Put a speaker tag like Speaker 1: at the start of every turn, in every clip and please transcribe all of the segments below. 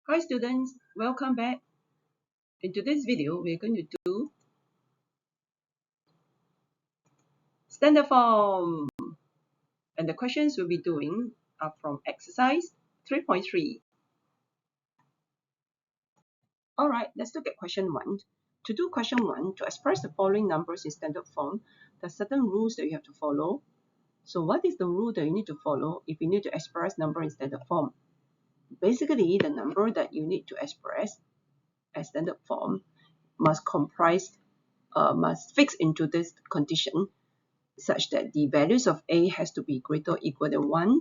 Speaker 1: Hi students, welcome back. In today's video, we're going to do standard form. And the questions we'll be doing are from exercise 3.3. Alright, let's look at question 1. To do question 1, to express the following numbers in standard form, there are certain rules that you have to follow. So what is the rule that you need to follow if you need to express number in standard form? Basically, the number that you need to express as standard form must fix into this condition such that the values of a has to be greater or equal than 1,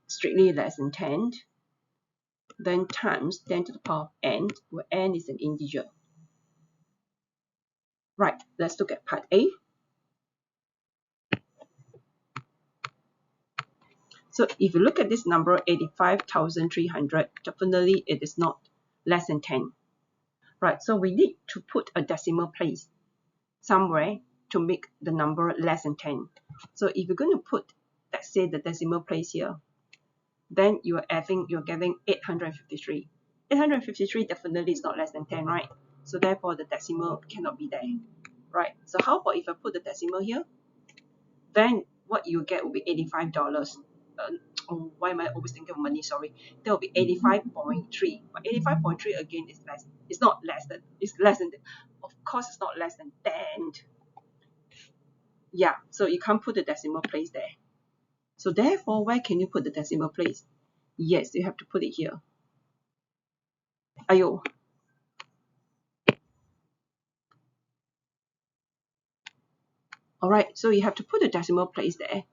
Speaker 1: strictly less than 10, then times 10 to the power of n, where n is an integer. Right, let's look at part A. So if you look at this number, 85,300, definitely it is not less than 10. Right, so we need to put a decimal place somewhere to make the number less than 10. So if you're going to put, let's say, the decimal place here, then you're getting 853. 853 definitely is not less than 10, right? So therefore the decimal cannot be there, right? So how about if I put the decimal here? Then what you get will be $85. Oh, why am I always thinking of money? Sorry. That will be 85.3. But 85.3 again is less. It's not less than. It's less than. Of course, it's not less than 10. Yeah. So you can't put the decimal place there. So therefore, where can you put the decimal place? Yes, you have to put it here. Ayo. Alright, so you have to put a decimal place there.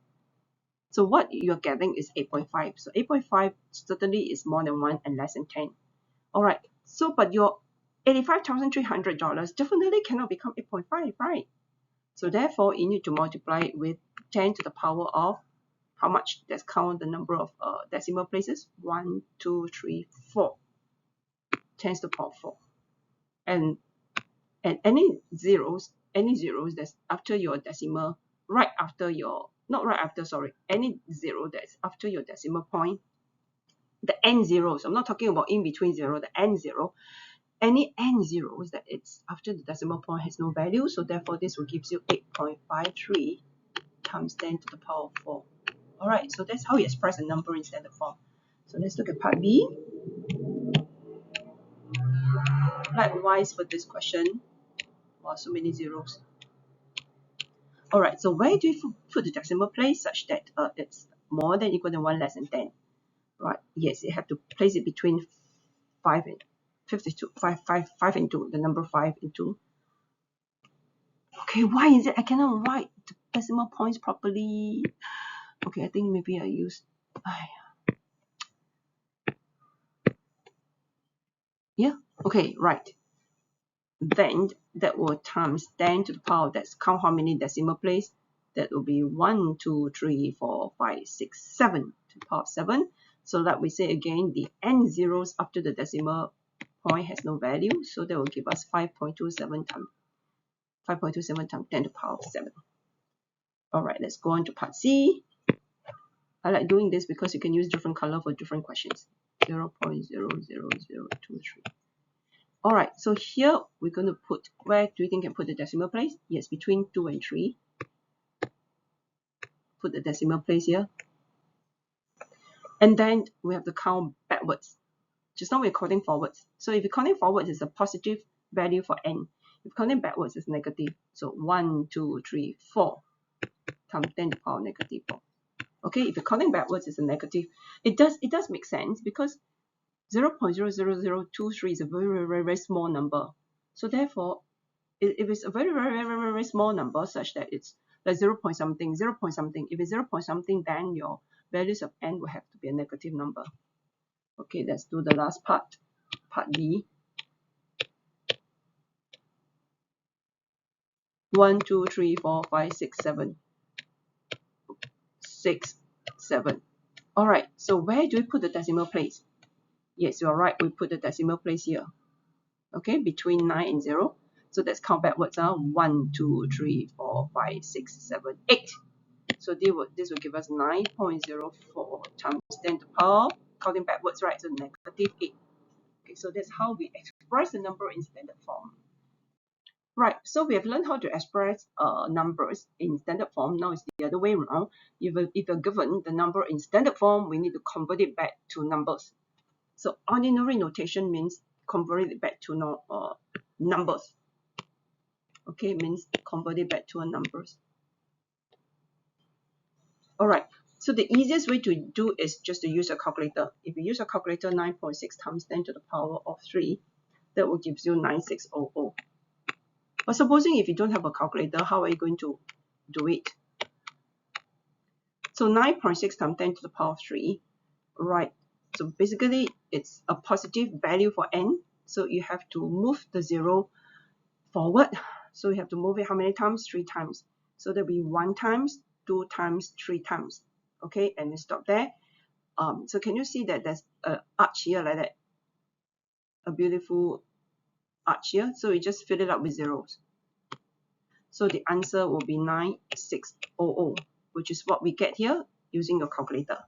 Speaker 1: So what you're getting is 8.5. So 8.5 certainly is more than 1 and less than 10. Alright, so but your $85,300 definitely cannot become 8.5, right? So therefore, you need to multiply it with 10 to the power of how much? Let's count the number of decimal places. 1, 2, 3, 4. 10 to the power of 4. And any zeros that's after your decimal, any zero that's after your decimal point, the n zeros, I'm not talking about in between zero, the n zero, any n zeros that it's after the decimal point has no value, so therefore this will give you 8.53 times 10 to the power of 4. Alright, so that's how you express a number in standard form. So let's look at part B. Likewise for this question, wow, so many zeros. Alright, so where do you put the decimal place such that it's more than equal than 1 less than 10? Right, yes, you have to place it between 5 and 52, 5 and 2, the number 5 and 2. Okay, why is it I cannot write the decimal points properly? Okay, I think maybe I use, yeah, okay, right. Then that will times 10 to the power, that's count how many decimal place. That will be 1, 2, 3, 4, 5, 6, 7 to the power of 7. So like we say again, the n zeros after the decimal point has no value, so that will give us 5.27 times 10 to the power of 7. Alright, let's go on to part C. I like doing this because you can use different color for different questions. 0.00023. Alright, so here we're going to put, where do you think I can put the decimal place? Yes, between 2 and 3. Put the decimal place here. And then we have to count backwards. Just now we're counting forwards. So if you're counting forwards, it's a positive value for n. If you're counting backwards, it's negative. So 1, 2, 3, 4 times 10 to the power negative 4. Okay, if you're counting backwards, it's a negative. It does make sense because 0.00023 is a very, very, very small number. So therefore, if it's a very, very, very, very, very small number such that it's like 0 point something, 0 point something, if it's 0 point something, then your values of n will have to be a negative number. Okay, let's do the last part, part D. 1, 2, 3, 4, 5, 6, 7. 6, 7. Alright, so where do we put the decimal place? Yes, you're right, we put the decimal place here. Okay, between 9 and 0. So let's count backwards. 1, 2, 3, 4, 5, 6, 7, 8. So this will give us 9.04 times 10 to the power counting backwards, right? So negative 8. Okay, so that's how we express the number in standard form. Right, so we have learned how to express numbers in standard form. Now it's the other way around. If you're given the number in standard form, we need to convert it back to numbers. So ordinary notation means convert it back to numbers. Okay, means convert it back to numbers. All right, so the easiest way to do is just to use a calculator. If you use a calculator, 9.6 times 10 to the power of 3, that will give you 9600. But supposing if you don't have a calculator, how are you going to do it? So 9.6 times 10 to the power of 3, right? So basically, it's a positive value for n. So you have to move the 0 forward. So you have to move it how many times? 3 times. So there'll be 1 times, 2 times, 3 times. Okay, and then stop there. So can you see that there's an arch here like that? A beautiful arch here. So you just fill it up with zeros. So the answer will be 9600, which is what we get here using your calculator.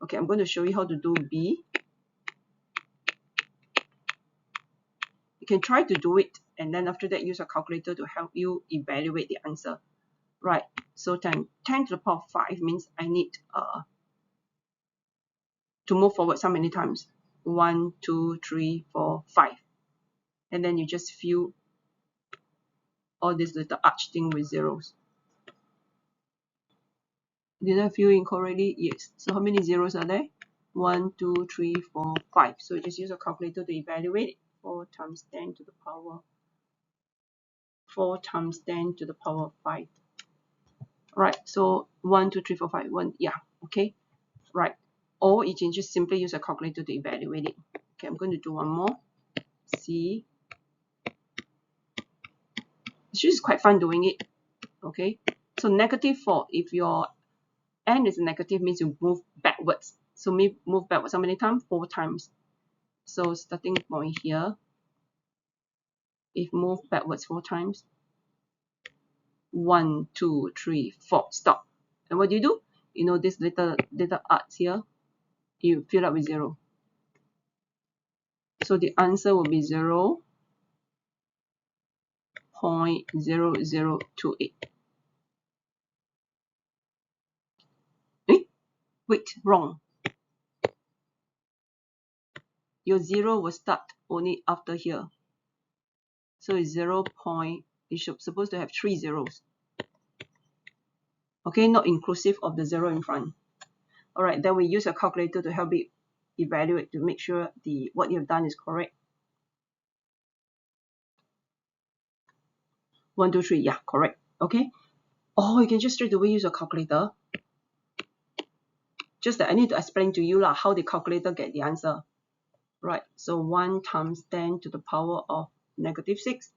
Speaker 1: Okay, I'm going to show you how to do B. You can try to do it, and then after that use a calculator to help you evaluate the answer. Right, so 10 to the power of 5 means I need to move forward so many times. 1, 2, 3, 4, 5. And then you just fill all this little arch thing with zeros. Did I fill in correctly? Yes. So how many zeros are there? 1, 2, 3, 4, 5. So just use a calculator to evaluate it. 4 times 10 to the power 4 times 10 to the power of 5. Right, so 1, 2, 3, 4, 5. 1, yeah, okay. Right. Or you can just simply use a calculator to evaluate it. Okay, I'm going to do one more. See. It's just quite fun doing it. Okay. So negative 4, if your n is negative, means you move backwards. So move backwards how many times? 4 times. So starting point here, if move backwards 4 times, 1, 2, 3, 4, stop. And what do? You know this little arcs here, you fill up with 0. So the answer will be 0.0028. Wait, wrong. Your 0 will start only after here. So it's 0. You should supposed to have 3 zeros. Okay, not inclusive of the 0 in front. Alright, then we use a calculator to help it evaluate to make sure what you have done is correct. 1, 2, 3, yeah, correct. Okay. Oh, you can just straight away use a calculator. Just that I need to explain to you how the calculator get the answer. Right, so 1 times 10 to the power of negative 6.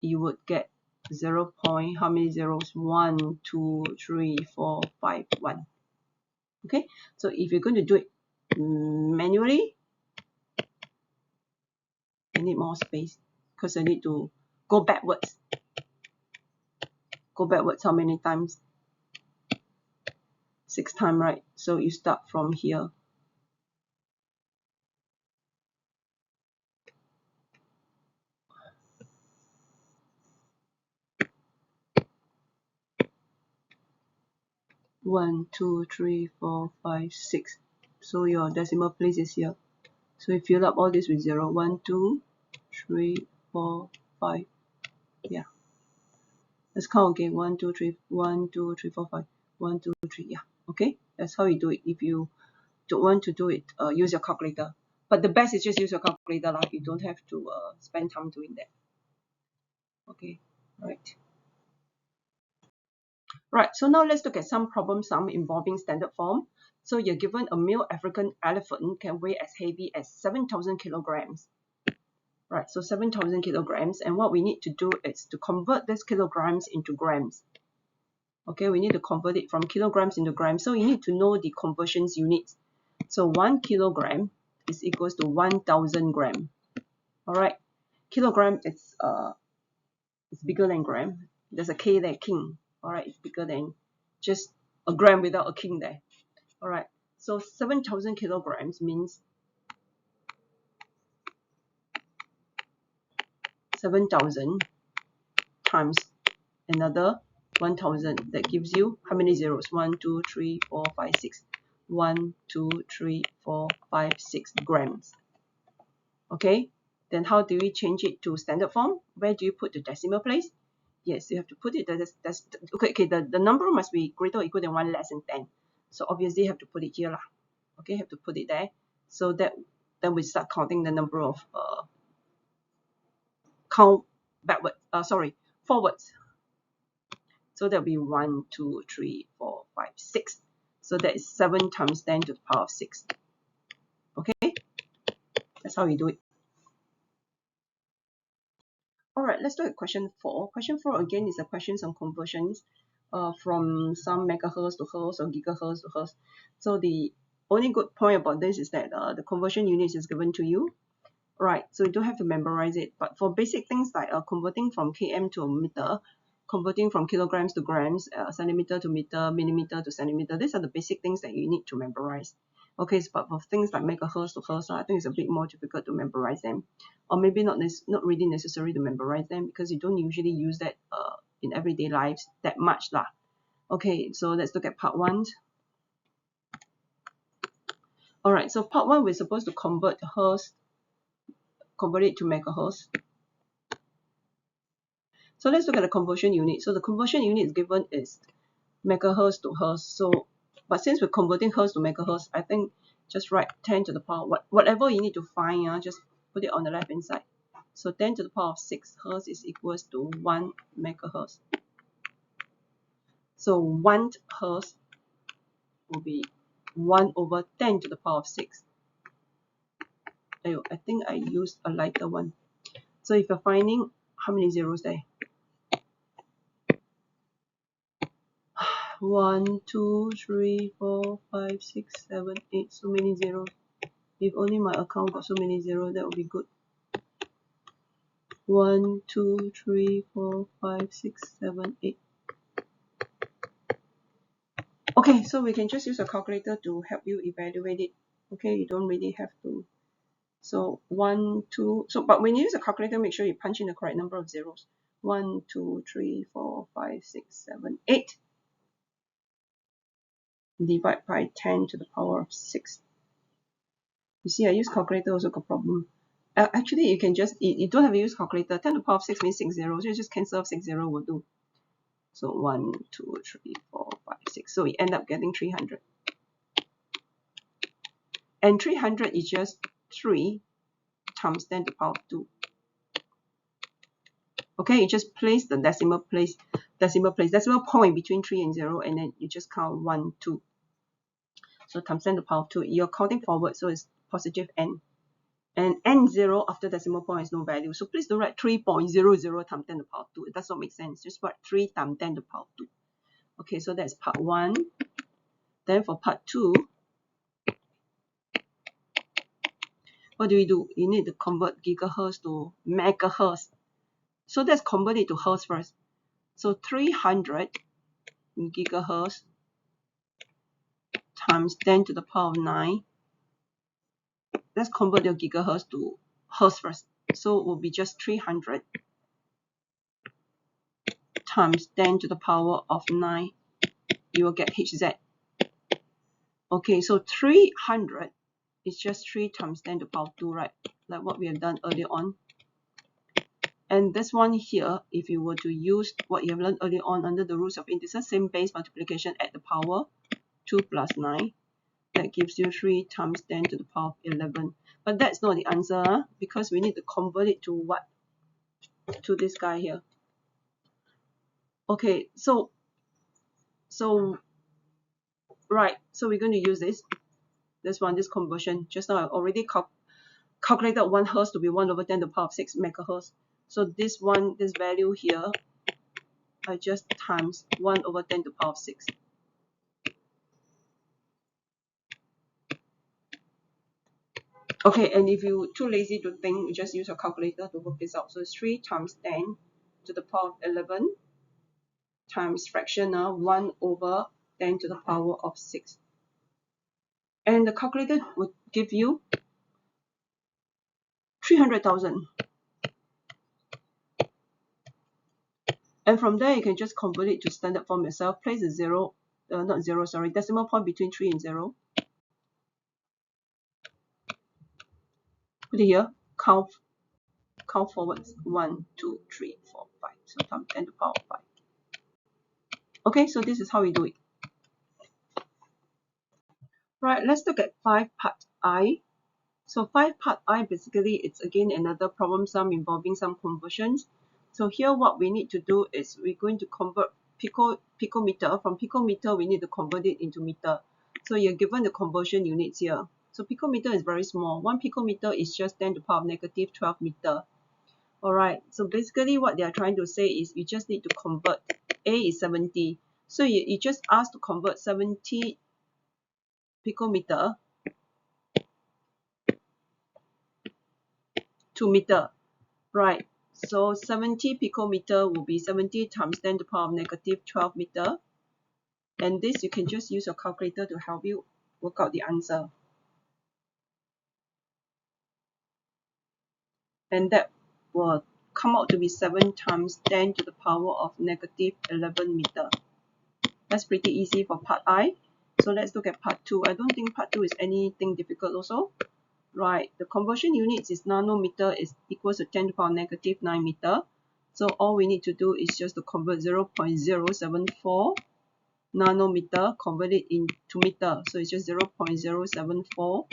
Speaker 1: You would get 0. How many zeros? 1, 2, 3, 4, 5, 1. Okay, so if you're going to do it manually, I need more space because I need to go backwards. Go backwards how many times? 6 times, right? So you start from here. One, 2, 3, 4, 5, 6. So your decimal place is here. So you fill up all this with 0. 1, 2, 3, 4, 5. Yeah. Let's count again. 1, 2, 3, 1, 2, 3, 4, 5. 1, 2, 3. Yeah. Okay. That's how you do it. If you don't want to do it, use your calculator. But the best is just use your calculator if you don't have to spend time doing that. Okay. Right. Right. So now let's look at some problem sum involving standard form. So you're given a male African elephant can weigh as heavy as 7,000 kilograms. Right, so 7,000 kilograms, and what we need to do is to convert these kilograms into grams. Okay, we need to convert it from kilograms into grams, so you need to know the conversions units. So 1 kilogram is equals to 1,000 gram. All right, kilogram it's bigger than gram. There's a K there, king. All right, it's bigger than just a gram without a king there. All right, So 7,000 kilograms means 7,000 times another 1,000. That gives you how many zeros? 1, 2, 3, 4, 5, 6. 1, 2, 3, 4, 5, 6 grams. Okay, then how do we change it to standard form? Where do you put the decimal place? Yes, you have to put it, the number must be greater or equal than 1 less than 10. So obviously you have to put it here. Okay, have to put it there. So that then we start counting the number of count backwards, forwards. So that'll be 1, 2, 3, 4, 5, 6. So that is 7 times 10 to the power of 6. Okay, that's how we do it. Alright, let's look at question 4. Question 4 again is a question on conversions from some megahertz to hertz or gigahertz to hertz. So the only good point about this is that the conversion units is given to you. Right, so you don't have to memorize it. But for basic things like converting from km to meter, converting from kilograms to grams, centimeter to meter, millimeter to centimeter, these are the basic things that you need to memorize. Okay, but for things like megahertz to hertz, I think it's a bit more difficult to memorize them, or maybe not really necessary to memorize them because you don't usually use that in everyday lives that much lah. Okay, so let's look at part 1. Alright, so part 1 we're supposed to convert it to megahertz. So let's look at the conversion unit. So the conversion unit given is megahertz to hertz. So, but since we're converting hertz to megahertz, I think just write 10 to the power, whatever you need to find, just put it on the left hand side. So 10 to the power of 6 hertz is equals to 1 megahertz. So 1 hertz will be 1 over 10 to the power of 6. I think I used a lighter one. So if you're finding how many zeros there? 1, 2, 3, 4, 5, 6, 7, 8. So many zeros. If only my account got so many zeros, that would be good. 1, 2, 3, 4, 5, 6, 7, 8. Okay, so we can just use a calculator to help you evaluate it. Okay, you don't really have to. So 1, 2. So, but when you use a calculator, make sure you punch in the correct number of zeros. 1, 2, 3, 4, 5, 6, 7, 8. Divide by 10 to the power of 6. You see, I use calculator also got problem. Actually, you can just, you don't have to use calculator. 10 to the power of 6 means 6 zeros. So you just cancel off 6 zeros will do. So 1, 2, 3, 4, 5, 6. So we end up getting 300. And 300 is just 3 times 10 to the power of 2. Okay, you just place the decimal point between 3 and 0, and then you just count 1, 2. So times 10 to the power of 2. You're counting forward, so it's positive n. And n0 after decimal point is no value. So please don't write 3.00 times 10 to the power of 2. It does not make sense. Just write 3 times 10 to the power of 2. Okay, so that's part 1. Then for part 2, what do we do? You need to convert gigahertz to megahertz. So let's convert it to hertz first. So 300 gigahertz times 10 to the power of 9. Let's convert the gigahertz to hertz first. So it will be just 300 times 10 to the power of 9. You will get Hz. Okay, so 300 is just 3 times 10 to the power of 2, right? Like what we have done earlier on. And this one here, if you were to use what you have learned earlier on under the rules of integers, same base multiplication at the power 2 plus 9, that gives you 3 times 10 to the power of 11. But that's not the answer, because we need to convert it to what? To this guy here. Okay, so right, so we're going to use this conversion. Just now I already calculated 1 hertz to be 1 over 10 to the power of 6 megahertz. So this value here, I just times 1 over 10 to the power of 6. Okay, and if you're too lazy to think, you just use a calculator to work this out. So it's 3 times 10 to the power of 11 times fraction 1 over 10 to the power of 6. And the calculator would give you 300,000. And from there, you can just convert it to standard form yourself. Place a decimal point between 3 and 0. Put it here, count forwards 1, 2, 3, 4, 5. So times 10 to the power of 5. Okay, so this is how we do it. Right, let's look at 5 part I. So 5 part I, basically, it's again another problem sum involving some conversions. So here what we need to do is we're going to convert picometer. From picometer, we need to convert it into meter. So you're given the conversion units here. So picometer is very small. 1 picometer is just 10 to the power of negative 12 meter. Alright, so basically what they are trying to say is you just need to convert. A is 70. So you just ask to convert 70 picometer to meter. Right, so 70 picometer will be 70 times 10 to the power of negative 12 meter. And this you can just use your calculator to help you work out the answer. And that will come out to be 7 times 10 to the power of negative 11 meter. That's pretty easy for part I. So let's look at part 2. I don't think part 2 is anything difficult also. Right, the conversion units is nanometer is equals to 10 to the power negative 9 meter. So all we need to do is just to convert 0.074 nanometer, convert it into meter. So it's just 0.074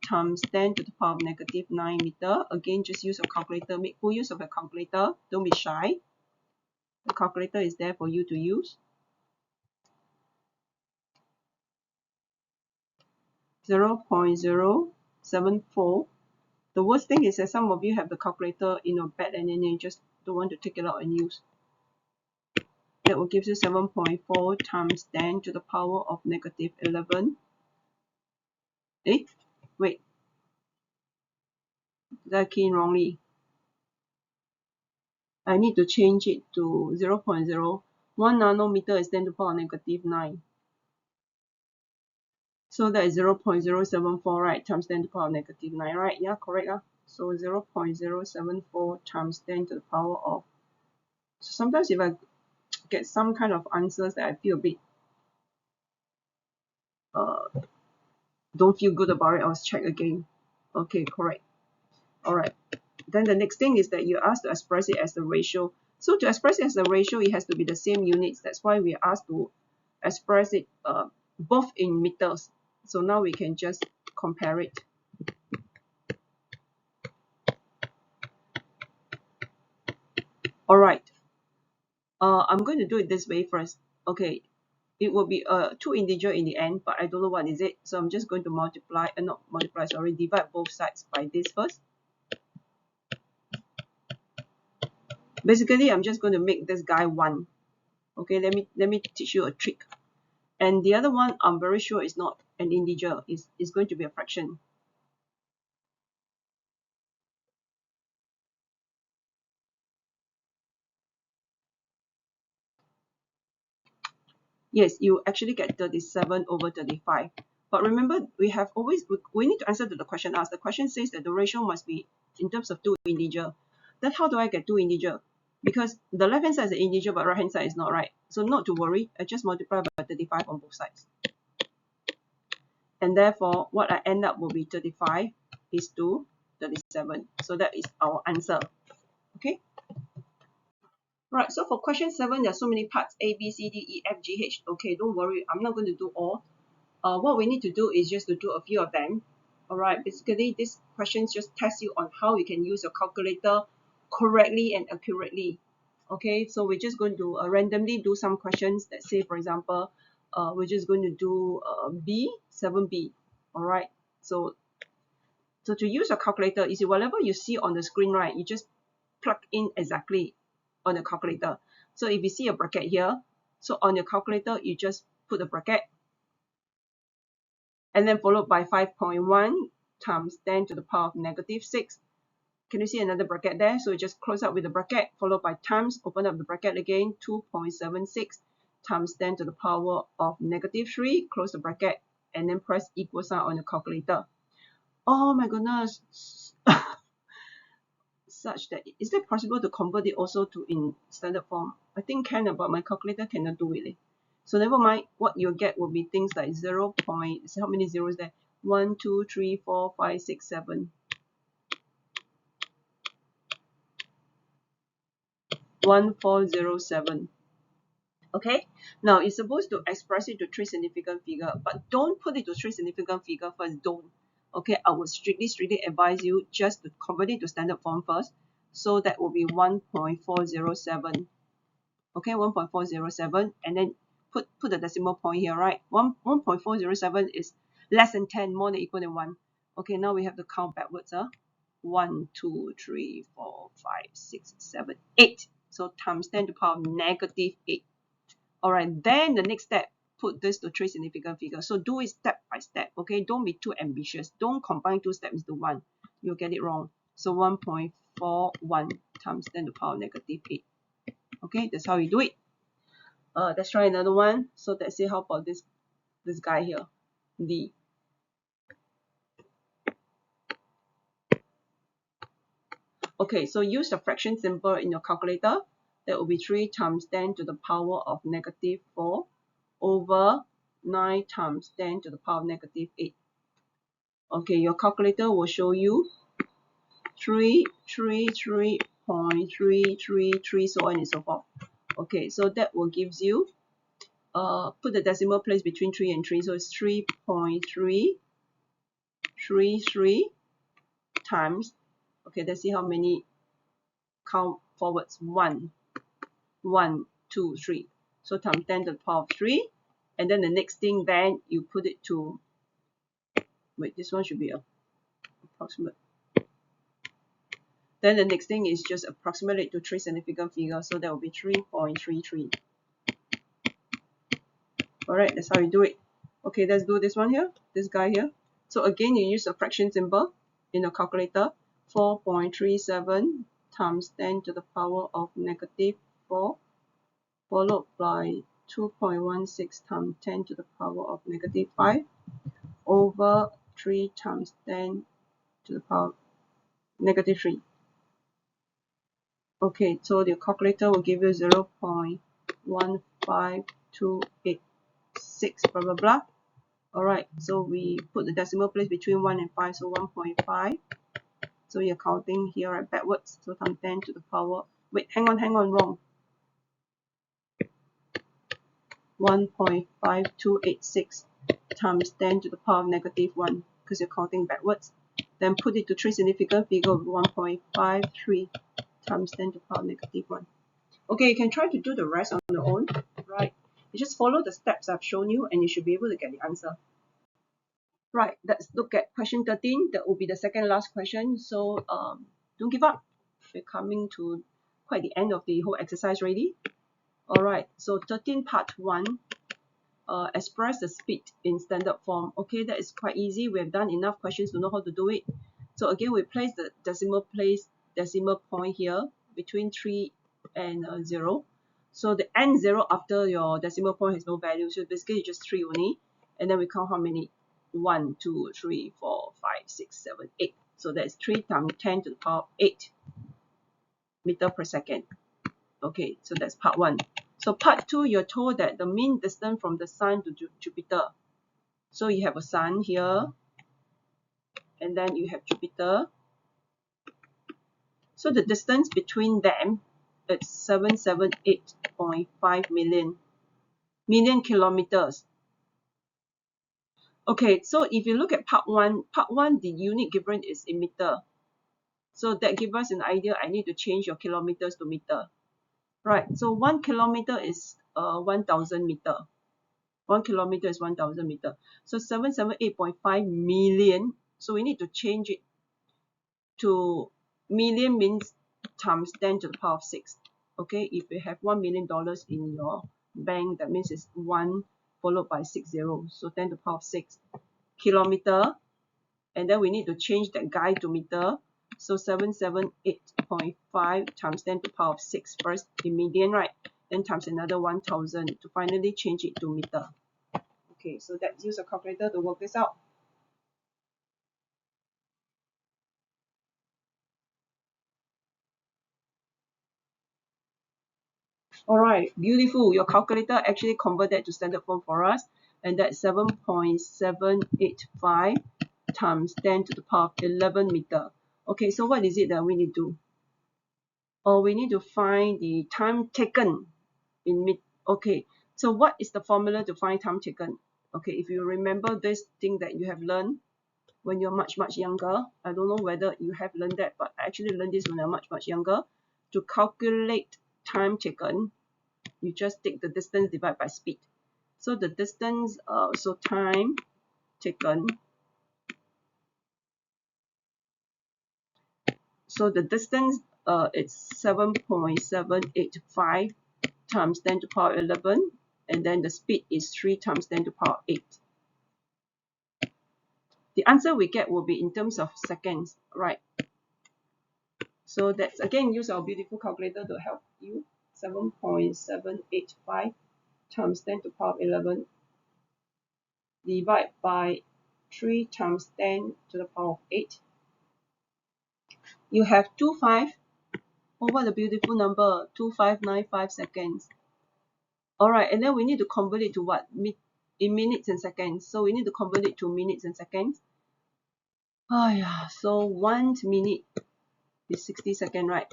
Speaker 1: times 10 to the power of negative 9 meter. Again, just use your calculator. Make full use of your calculator. Don't be shy. The calculator is there for you to use. 0.074. The worst thing is that some of you have the calculator in your bed and then you just don't want to take it out and use. That will give you 7.4 times 10 to the power of negative 11. Wait. Did I key in wrongly? I need to change it to 0.0. 1 nanometer is 10 to the power negative 9. So that is 0.074, right, times 10 to the power negative 9, right? Yeah, correct. So 0.074 times 10 to the power of. So sometimes if I get some kind of answers that I feel a bit don't feel good about it, I'll check again. Okay, correct. Alright. Then the next thing is that you're asked to express it as the ratio. So to express it as the ratio, it has to be the same units. That's why we are asked to express it both in meters. So now we can just compare it. Alright. I'm going to do it this way first. Okay. It will be 2 integer in the end, but I don't know what is it. So I'm just going to multiply, not multiply, sorry, divide both sides by this first. Basically, I'm just going to make this guy 1. Okay, let me teach you a trick. And the other one, I'm very sure is not an integer. It's going to be a fraction. Yes, you actually get 37 over 35. But remember, we need to answer to the question asked. The question says that the ratio must be in terms of 2 integer. Then how do I get 2 integer? Because the left hand side is an integer, but right hand side is not, right? So not to worry, I just multiply by 35 on both sides. And therefore, what I end up will be 35 is to 37. So that is our answer. Okay? Right, so for question 7, there are so many parts, A, B, C, D, E, F, G, H. Okay, don't worry, I'm not going to do all. What we need to do is just to do a few of them. Alright, basically these questions just test you on how you can use your calculator correctly and accurately. Okay, so we're just going to randomly do some questions. Let's say, for example, we're just going to do B, 7B. Alright, so to use a calculator, you see whatever you see on the screen, right, you just plug in exactly on the calculator. So if you see a bracket here, so on your calculator, you just put a bracket and then followed by 5.1 times 10 to the power of negative 6. Can you see another bracket there? So you just close up with the bracket, followed by times, open up the bracket again, 2.76 times 10 to the power of negative 3, close the bracket, and then press equal sign on the calculator. Oh my goodness. Such that, is it possible to convert it also to in standard form? I think can, but my calculator cannot do it. So never mind, what you'll get will be things like 0. So how many zeros there? 1, 2, 3, 4, 5, 6, 7. 1407. Okay, now it's supposed to express it to 3 significant figure, but don't put it to 3 significant figure first. Don't. Okay, I would strictly advise you just to convert it to standard form first. So that will be 1.407. Okay, 1.407, and then put the decimal point here, right? 1.407 is less than 10, more than equal than 1. Okay, now we have to count backwards. 1, 2, 3, 4, 5, 6, 7, 8. So times 10 to the power of negative 8. Alright, then the next step, put this to 3 significant figures. So do it step by step. Okay, don't be too ambitious. Don't combine 2 steps into 1. You'll get it wrong. So 1.41 times 10 to the power of negative 8. Okay, that's how you do it. Let's try another one. So let's see, how about this guy here, D. Okay, so use the fraction symbol in your calculator. That will be 3 times 10 to the power of negative 4 over 9 times 10 to the power of negative 8. Okay, your calculator will show you 333.333, so on and so forth. Okay, so that will gives you, put the decimal place between 3 and 3, so it's 3.333 times, okay, let's see how many, count forwards, 1, 1, 2, 3, so times 10 to the power of 3, and then the next thing, then you put it to, wait, this one should be approximate. Then the next thing is just approximate it to 3 significant figures, so that will be 3.33. Alright, that's how you do it. Okay, let's do this one here, this guy here. So again, you use a fraction symbol in your calculator. 4.37 times 10 to the power of negative 4, followed by 2.16 times 10 to the power of negative 5, over 3 times 10 to the power of negative 3. Okay, so the calculator will give you 0.15286, blah blah blah. Alright, so we put the decimal place between 1 and 5, so 1.5. So you're counting here right backwards, so times 10 to the power, wait, hang on, wrong. 1.5286 times 10 to the power of negative 1, because you're counting backwards. Then put it to 3 significant figure of 1.53 times 10 to the power of negative 1. Okay, you can try to do the rest on your own, right? You just follow the steps I've shown you and you should be able to get the answer. Right, let's look at question 13. That will be the second last question. So don't give up. We're coming to quite the end of the whole exercise already. Alright, so 13 part 1. Express the speed in standard form. Okay, that is quite easy. We have done enough questions to know how to do it. So again, we place the decimal point here between 3 and 0. So the end 0 after your decimal point has no value. So basically just 3 only. And then we count how many? 1, 2, 3, 4, 5, 6, 7, 8. So that's 3 times 10 to the power of 8 meter per second. Okay, so that's part 1. So part 2, you're told that the mean distance from the Sun to Jupiter. So you have a Sun here, and then you have Jupiter. So the distance between them is 778.5 million kilometers. Okay, so if you look at part 1, the unit given is in meter. So that gives us an idea. I need to change your kilometers to meter. Right, so 1 kilometer is 1,000 meter. 1 kilometer is 1,000 meter. So 778.5 million. So we need to change it to million, means times 10 to the power of 6. Okay, if you have $1 million in your bank, that means it's 1 followed by 6 zeros. So 10 to the power of 6 kilometer. And then we need to change that guy to meter. So 778.5 times 10 to the power of 6 first in million, right? Then times another 1,000 to finally change it to meter. Okay, so let's use a calculator to work this out. Alright, beautiful. Your calculator actually converted to standard form for us, and that's 7.785 times 10 to the power of 11 meter. Okay, so what is it that we need to do? Oh, we need to find the time taken in meter. Okay, so what is the formula to find time taken? Okay, if you remember this thing that you have learned when you're much younger, I don't know whether you have learned that, but I actually learned this when I'm much younger. To calculate time taken, you just take the distance divided by speed. So the distance, so time taken, so the distance, it's 7.785 times 10 to the power 11, and then the speed is 3 times 10 to the power 8. The answer we get will be in terms of seconds, right? So that's again, use our beautiful calculator to help you. 7.785 times 10 to the power 11 divided by 3 times 10 to the power of 8. You have 25. Oh, what a beautiful number, 2595 seconds. Alright, and then we need to convert it to what? In minutes and seconds. So we need to convert it to minutes and seconds. Oh yeah, so 1 minute is 60 seconds, right?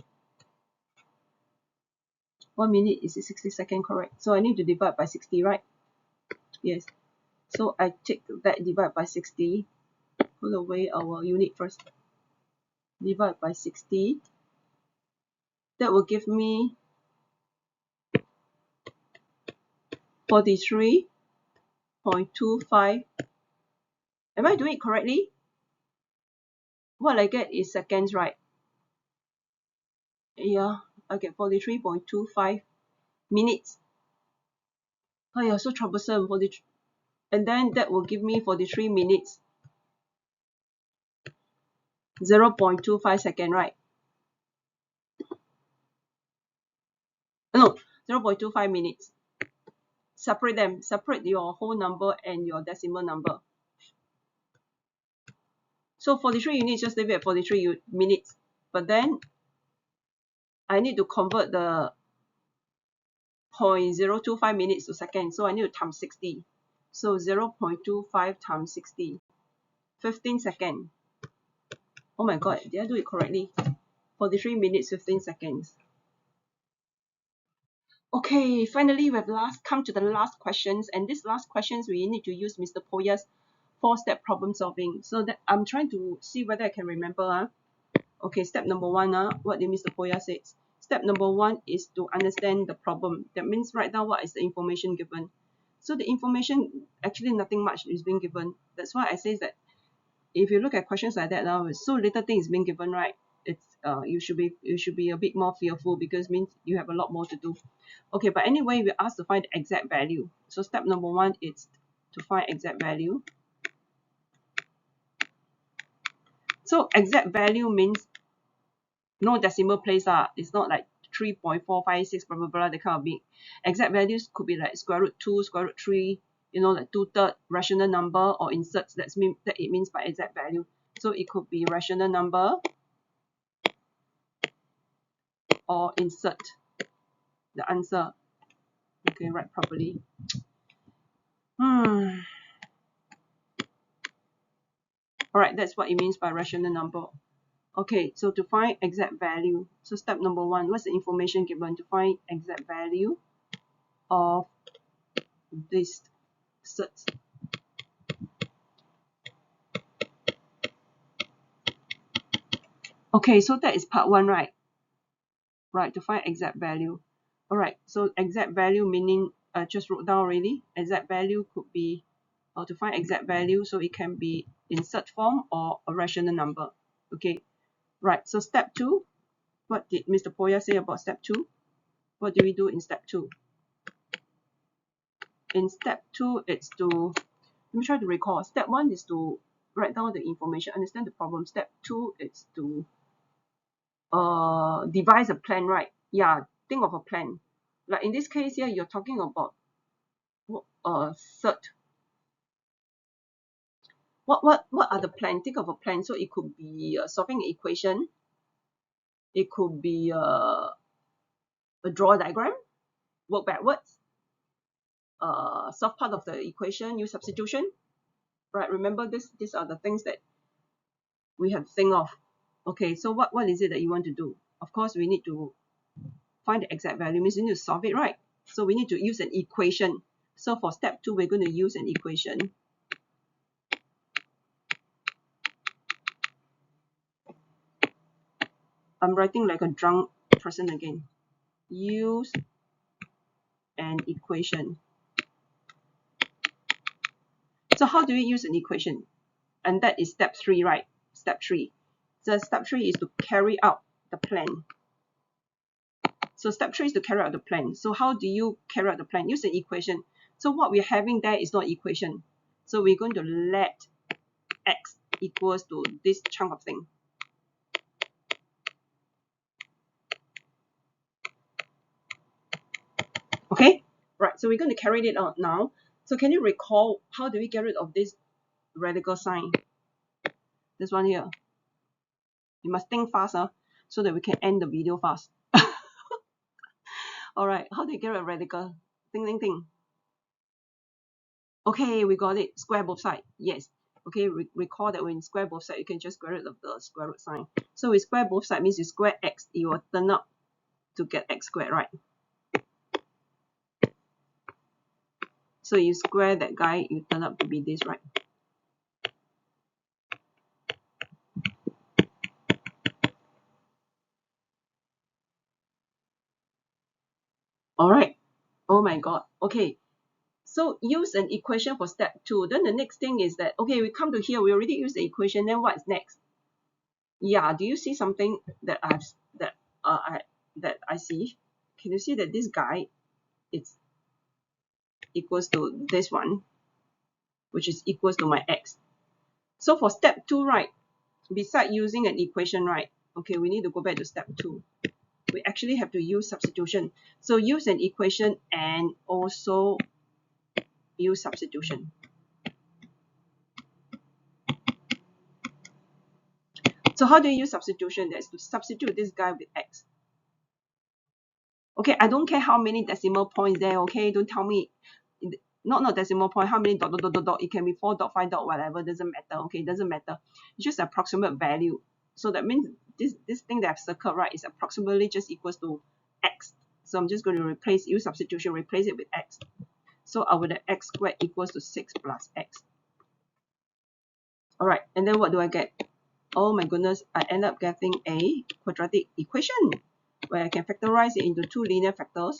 Speaker 1: 1 minute is 60 seconds, correct? So I need to divide by 60, right? Yes. So I take that divide by 60. Put away our unit first. Divide by 60. That will give me 43.25. Am I doing it correctly? What I get is seconds, right? Yeah, I get 43.25 minutes. Oh yeah, so troublesome. And then that will give me 43 minutes. 0.25 seconds, right? No, 0.25 minutes. Separate them. Separate your whole number and your decimal number. So 43 units, just leave it at 43 minutes. But then I need to convert the 0.025 minutes to seconds. So I need to times 60. So 0.25 times 60. 15 seconds. Oh my god, did I do it correctly? 43 minutes, 15 seconds. Okay, finally we've come to the last questions, and these last questions we need to use Mr. Poya's 4-step problem solving. So that I'm trying to see whether I can remember. Okay, step number 1, what did Mr. Poya say? Step number 1 is to understand the problem. That means write down what is the information given. So the information, actually nothing much is being given. That's why I say that if you look at questions like that now, so little thing is being given, right? It's you should be a bit more fearful, because it means you have a lot more to do. Okay, but anyway, we asked to find the exact value. So step number 1 is to find exact value. So exact value means no decimal place. It's not like 3.456 blah blah blah, that kind of big. Exact values could be like square root 2, square root 3, like 2/3 rational number, or inserts. That it means by exact value. So it could be rational number or insert the answer. Okay, write properly. Alright, that's what it means by rational number. Okay, so to find exact value, so step number 1, what's the information given? To find exact value of this cert. Okay, so that is part 1, right? Right, to find exact value. Alright, so exact value meaning I just wrote down already. Exact value could be, or to find exact value, so it can be insert form or a rational number. Okay, right, so step 2, what did Mr. Poya say about step 2? What do we do in step 2? In step 2, it's to, let me try to recall. Step 1 is to write down the information, understand the problem. Step 2 is to devise a plan, right? Yeah, think of a plan. Like in this case here, you're talking about cert. What are the plan? Think of a plan. So it could be solving an equation. It could be a draw a diagram, work backwards, solve part of the equation, use substitution. Right? Remember this. These are the things that we have to think of. Okay, so what is it that you want to do? Of course, we need to find the exact value, means we need to solve it, right? So we need to use an equation. So for step 2, we're going to use an equation. I'm writing like a drunk person again. Use an equation. So how do we use an equation? And that is step 3, right? Step 3. So step 3 is to carry out the plan. So step 3 is to carry out the plan. So how do you carry out the plan? Use an equation. So what we're having there is not equation. So we're going to let x equals to this chunk of thing. Okay, right, so we're going to carry it out now. So can you recall how do we get rid of this radical sign? This one here. You must think fast, so that we can end the video fast. All right, how do you get rid of radical? Think. Okay, we got it. Square both sides. Yes. Okay, recall that when you square both sides, you can just get rid of the square root sign. So we square both sides means you square x, it will turn up to get x squared, right? So you square that guy, you turn up to be this, right? All right. Oh my God. Okay. So use an equation for step 2. Then the next thing is that, okay, we come to here, we already used the equation, then what's next? Yeah, do you see something that I see? Can you see that this guy it's equals to this one, which is equals to my x. So for step 2, right, beside using an equation, right, okay, we need to go back to step 2. We actually have to use substitution. So use an equation and also use substitution. So how do you use substitution? That's to substitute this guy with x. Okay, I don't care how many decimal points there, okay? Don't tell me, not decimal point, how many dot, dot, dot, dot, it can be 4 dot, 5 dot, whatever, doesn't matter, okay? Doesn't matter. It's just approximate value. So that means this thing that I've circled, right, is approximately just equals to x. So I'm just going to use substitution, replace it with x. So I would have x squared equals to 6 plus x. All right, and then what do I get? Oh my goodness, I end up getting a quadratic equation where I can factorize it into 2 linear factors.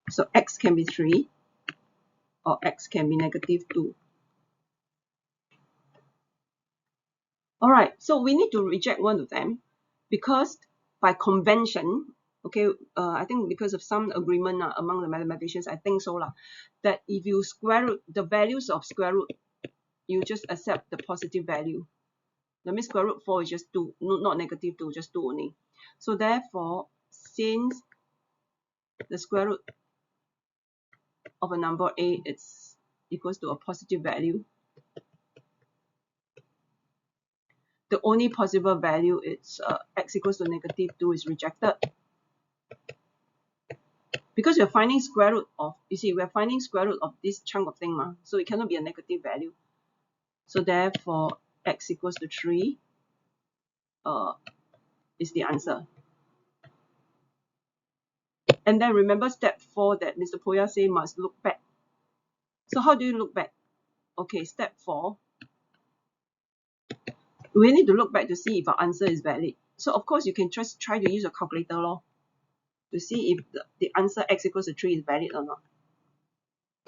Speaker 1: So x can be 3 or x can be negative 2. All right, so we need to reject one of them because by convention, okay, I think because of some agreement among the mathematicians, I think so that if you square root the values of square root, you just accept the positive value. That means square root 4 is just 2, not negative 2, just 2 only. So therefore, since the square root of a number a is equals to a positive value, the only possible value is x equals to negative 2 is rejected. Because we're finding square root of, you see, we're finding square root of this chunk of thing, so it cannot be a negative value. So therefore, x equals to 3 is the answer. And then remember step 4 that Mr. Poya say must look back. So how do you look back? Okay, step 4, we need to look back to see if our answer is valid. So of course, you can just try to use a calculator to see if the answer x equals to 3 is valid or not.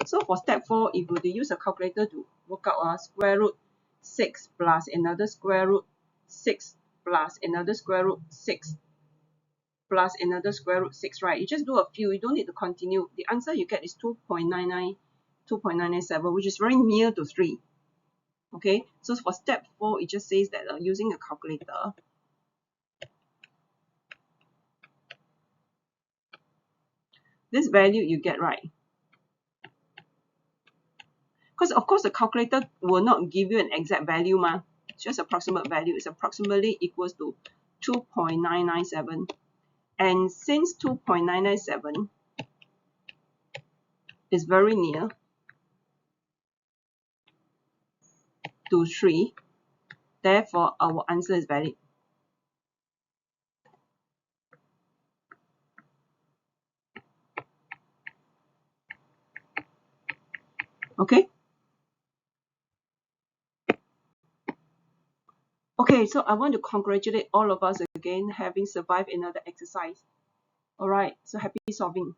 Speaker 1: So for step 4, if we use a calculator to work out square root 6 plus another square root 6 plus another square root 6 plus another square root 6, right? You just do a few, you don't need to continue. The answer you get is 2.997, which is very near to 3. Okay, so for step 4, it just says that using a calculator, this value you get, right, Because of course the calculator will not give you an exact value, it's just approximate value. It's approximately equals to 2.997. And since 2.997 is very near to 3, therefore our answer is valid. Okay? Okay, so I want to congratulate all of us again having survived another exercise. Alright, so happy solving.